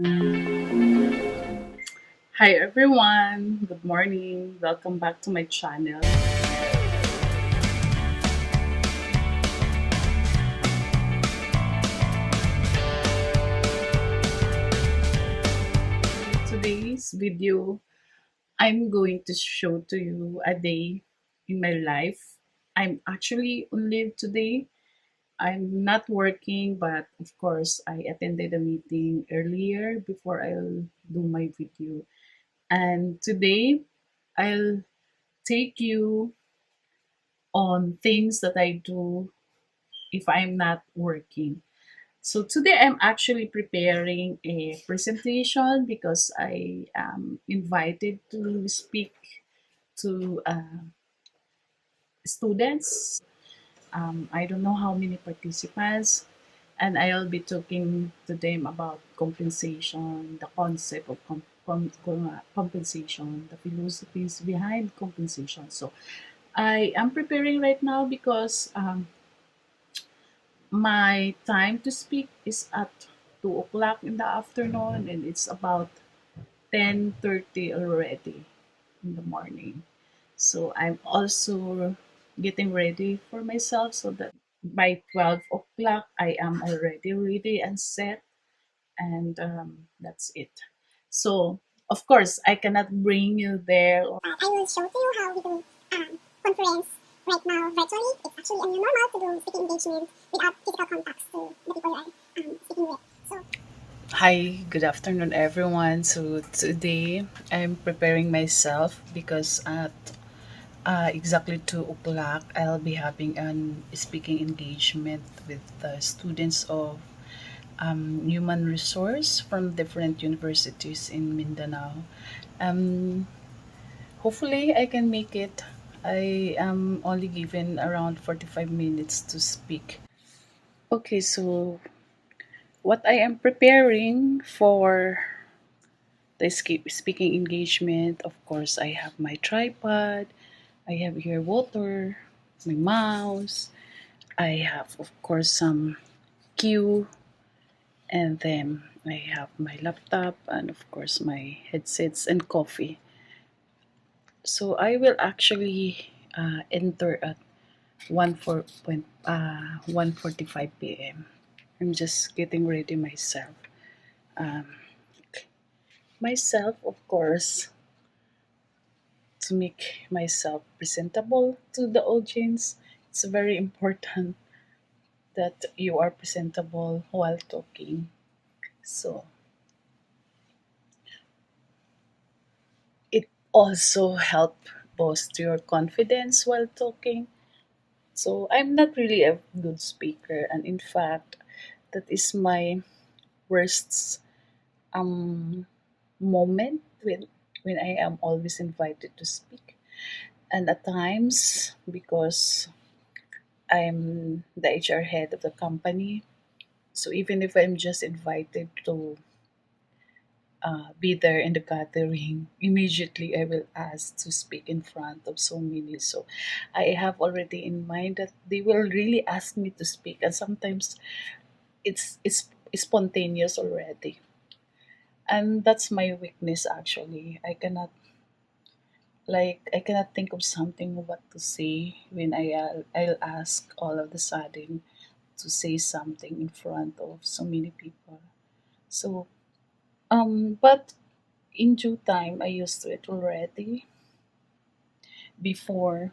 Hi everyone, good morning. Welcome back to my channel. Today's video, I'm going to show to you a day in my life. I'm actually on leave today. I'm not working, but of course, I attended a meeting earlier before I'll do my video. And today, I'll take you on things that I do if I'm not working. So today I'm actually preparing a presentation because I am invited to speak to students. I don't know how many participants, and I'll be talking to them about compensation, the concept of compensation, the philosophies behind compensation. So I am preparing right now because my time to speak is at 2 o'clock in the afternoon, and it's about 10:30 already in the morning. So I'm also getting ready for myself so that by 12 o'clock I am already ready and set, and that's it. So, of course, I cannot bring you there. I will show to you how we do conference right now virtually. It's actually a new normal to do speaking engagement without physical contacts to the people you are speaking with. So, hi, good afternoon, everyone. So today I'm preparing myself because at exactly 2 o'clock I'll be having an speaking engagement with the students of human resource from different universities in Mindanao. Um, Hopefully, I can make it. I am only given around 45 minutes to speak. Okay, so what I am preparing for the speaking engagement, of course, I have my tripod, I have here water, my mouse, I have, of course, some cue, and then I have my laptop, and of course, my headsets and coffee. So I will actually enter at 1:45 p.m. I'm just getting ready myself. Um, myself, of course, to make myself presentable to the audience. It's very important that you are presentable while talking. So it also help boost your confidence while talking. So I'm not really a good speaker, and in fact, that is my worst um moment when I am always invited to speak. And at times, because I'm the HR head of the company, so even if I'm just invited to be there in the gathering, immediately I will ask to speak in front of so many. So I have already in mind that they will really ask me to speak, and sometimes it's spontaneous already, and that's my weakness actually. I cannot think of something what to say when I'll ask all of the sudden to say something in front of so many people. So but in due time I used to it already. Before,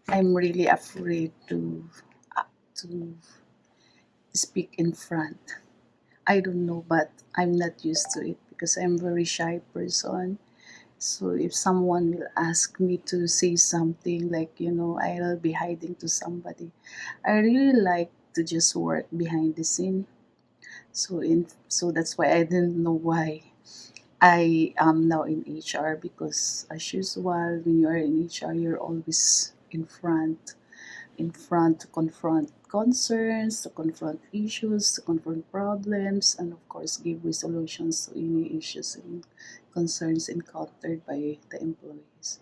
I'm really afraid to speak in front. I don't know, but I'm not used to it because I'm a very shy person. So if someone will ask me to say something, like, I'll be hiding to somebody. I really like to just work behind the scene. So that's why I didn't know why I am now in HR, because as usual when you are in HR you're always in front to confront concerns, to confront issues, to confront problems, and of course give resolutions to any issues and concerns encountered by the employees.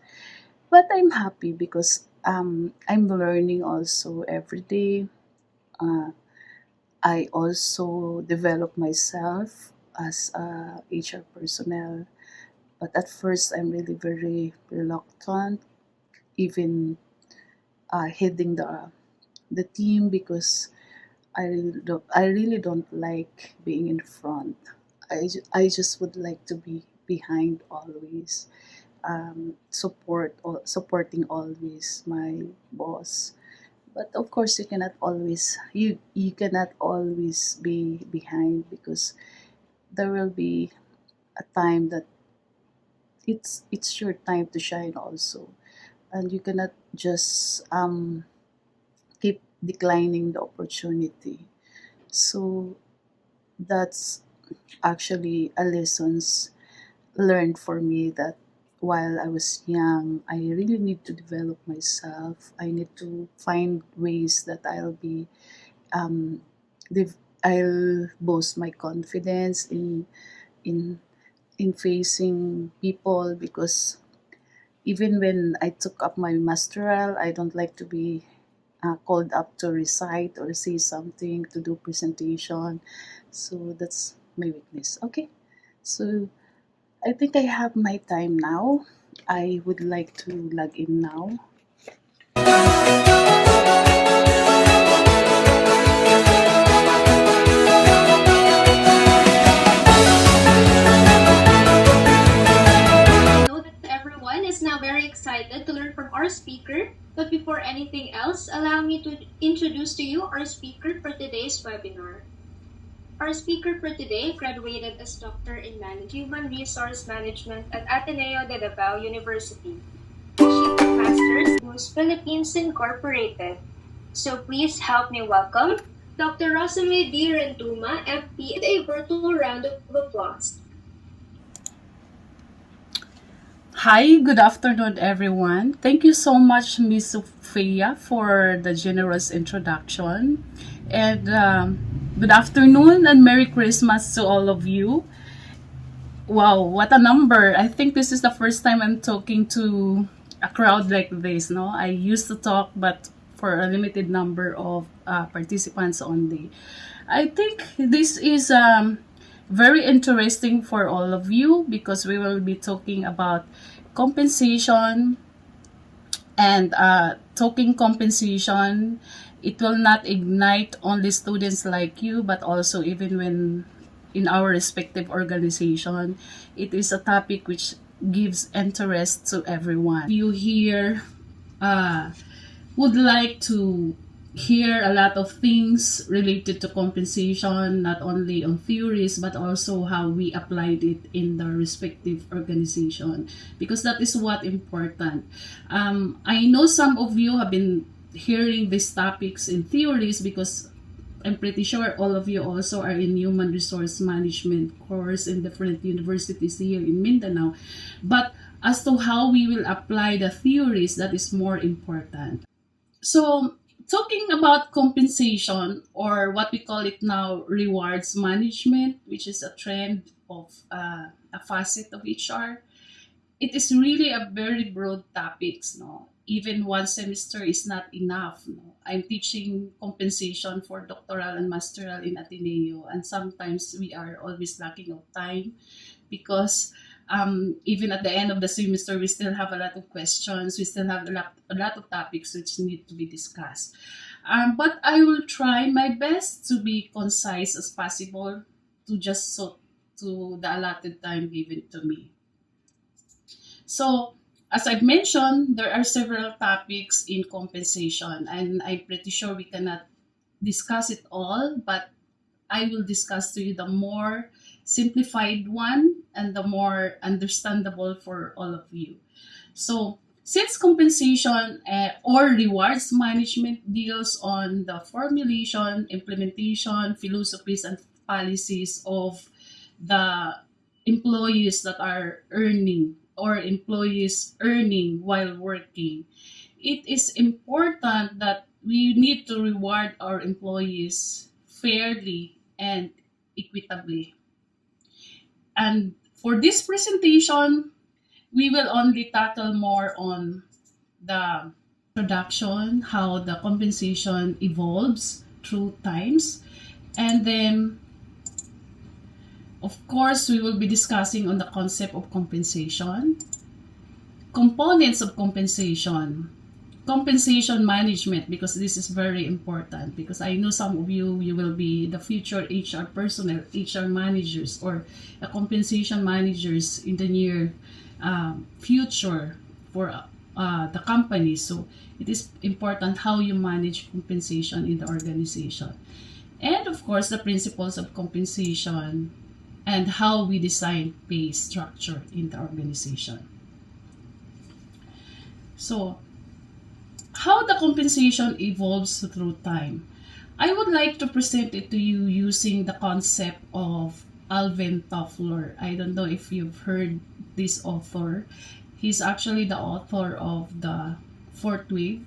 But I'm happy because I'm learning also every day. Uh, I also develop myself as a HR personnel. But at first, I'm really very reluctant, even heading the team, because I really don't like being in front. I just would like to be behind always, supporting always my boss. But of course, you cannot always be behind, because there will be a time that it's your time to shine also, and you cannot just keep declining the opportunity. So that's actually a lessons learned for me, that while I was young, I really need to develop myself. I need to find ways that um, I'll boost my confidence in in facing people, because even when I took up my masteral, I don't like to be called up to recite or say something, to do presentation. So that's my weakness. Okay, so I think I have my time now. I would like to log in now. Know that everyone is now very excited to learn from our speaker. But before anything else, allow me to introduce to you our speaker for today's webinar. Our speaker for today graduated as Doctor in Human Resource Management at Ateneo de Davao University. She took Masters in Philippines Incorporated. So please help me welcome Dr. Rosame D. Rentuma, FP, and a virtual round of applause. Hi, good afternoon, everyone. Thank you so much, Miss Sophia, for the generous introduction. And good afternoon and Merry Christmas to all of you. Wow, what a number. I think this is the first time I'm talking to a crowd like this, no? I used to talk, but for a limited number of participants only. I think this is very interesting for all of you, because we will be talking about compensation, and talking compensation, it will not ignite only students like you, but also even when in our respective organization, it is a topic which gives interest to everyone. You here uh, would like to hear a lot of things related to compensation, not only on theories but also how we applied it in the respective organization, because that is what important. I know some of you have been hearing these topics in theories, because I'm pretty sure all of you also are in human resource management course in different universities here in Mindanao. But as to how we will apply the theories, that is more important. So, talking about compensation, or what we call it now, rewards management, which is a trend of a facet of HR, it is really a very broad topics, no? Even one semester is not enough, no? I'm teaching compensation for doctoral and masteral in Ateneo, and sometimes we are always lacking of time, because even at the end of the semester, we still have a lot of questions. We still have a lot of topics which need to be discussed. But I will try my best to be concise as possible, to just so to the allotted time given to me. So, as I've mentioned, there are several topics in compensation, and I'm pretty sure we cannot discuss it all, but I will discuss to you the more simplified one and the more understandable for all of you. So, since compensation or rewards management deals on the formulation, implementation, philosophies, and policies of the employees that are earning, or employees earning while working, it is important that we need to reward our employees fairly and equitably. And for this presentation, we will only tackle more on the introduction, how the compensation evolves through times, And then, of course, we will be discussing on the concept of compensation, components of compensation, compensation management, because this is very important, because I know some of you will be the future HR personnel, HR managers, or compensation managers in the near future for the company. So it is important how you manage compensation in the organization, and of course the principles of compensation and how we design pay structure in the organization. So how the compensation evolves through time. I would like to present it to you using the concept of Alvin Toffler. I don't know if you've heard this author. He's actually the author of the Fourth Wave,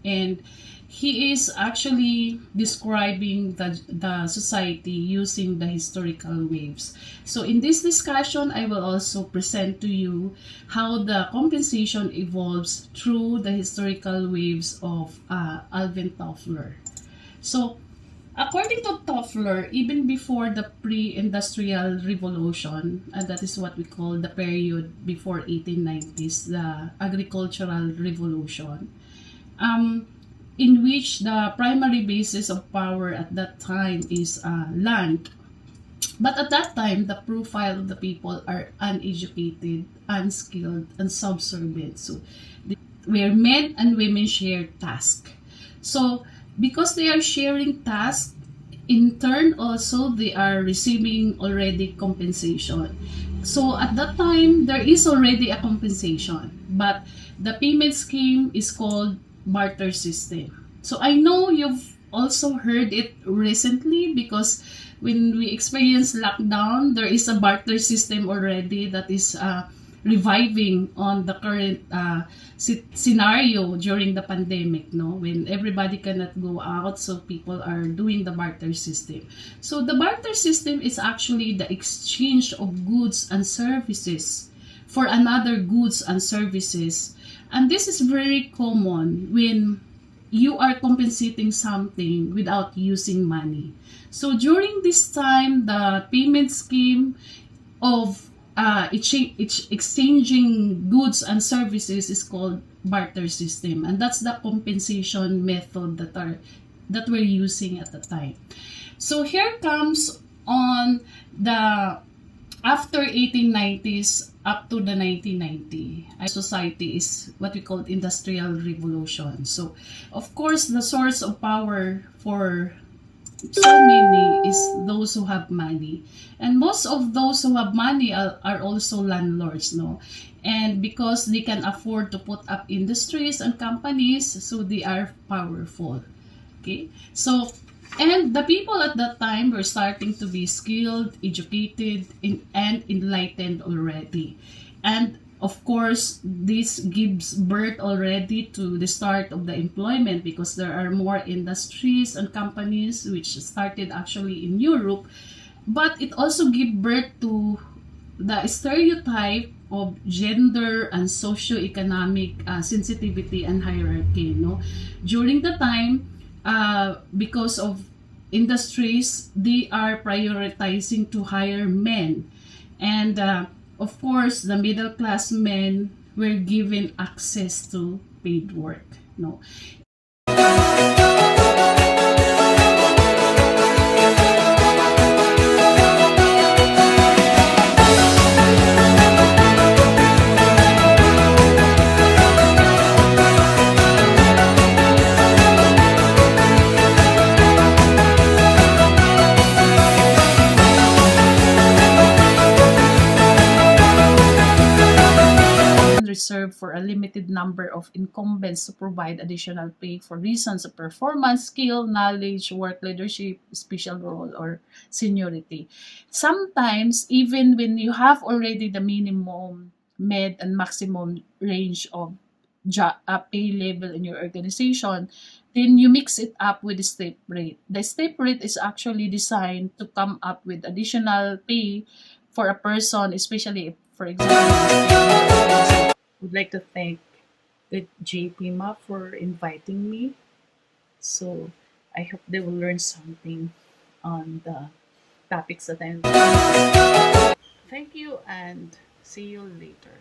and he is actually describing the society using the historical waves. So in this discussion, I will also present to you how the compensation evolves through the historical waves of Alvin Toffler. So according to Toffler, even before the pre-industrial revolution, and that is what we call the period before 1890s, the agricultural revolution, um, in which the primary basis of power at that time is land. But at that time, the profile of the people are uneducated, unskilled, and subservient. So, where men and women share tasks. So, because they are sharing tasks, in turn also they are receiving already compensation. So at that time there is already a compensation, but the payment scheme is called barter system. So I know you've also heard it recently, because when we experience lockdown, there is a barter system already that is reviving on the current scenario during the pandemic, no, when everybody cannot go out, so people are doing the barter system. So the barter system is actually the exchange of goods and services for another goods and services, and this is very common when you are compensating something without using money. So during this time, the payment scheme of exchanging goods and services is called barter system, and that's the compensation method that we're using at the time. So here comes on the after 1890s up to the 1990 society is what we call industrial revolution. So of course the source of power for so many is those who have money, and most of those who have money are also landlords, no, and because they can afford to put up industries and companies, so they are powerful. Okay, so and the people at that time were starting to be skilled, educated, and enlightened already. And of course, this gives birth already to the start of the employment, because there are more industries and companies which started actually in Europe. But it also gave birth to the stereotype of gender and socio-economic sensitivity and hierarchy, no, during the time, because of industries, they are prioritizing to hire men, and of course the middle class men were given access to paid work, no. Reserved for a limited number of incumbents to provide additional pay for reasons of performance, skill, knowledge, work leadership, special role, or seniority. Sometimes, even when you have already the minimum, med, and maximum range of pay level in your organization, then you mix it up with the step rate. The step rate is actually designed to come up with additional pay for a person, especially if, for example, would like to thank the JPMA for inviting me. So I hope they will learn something on the topics that I'm. Thank you and see you later.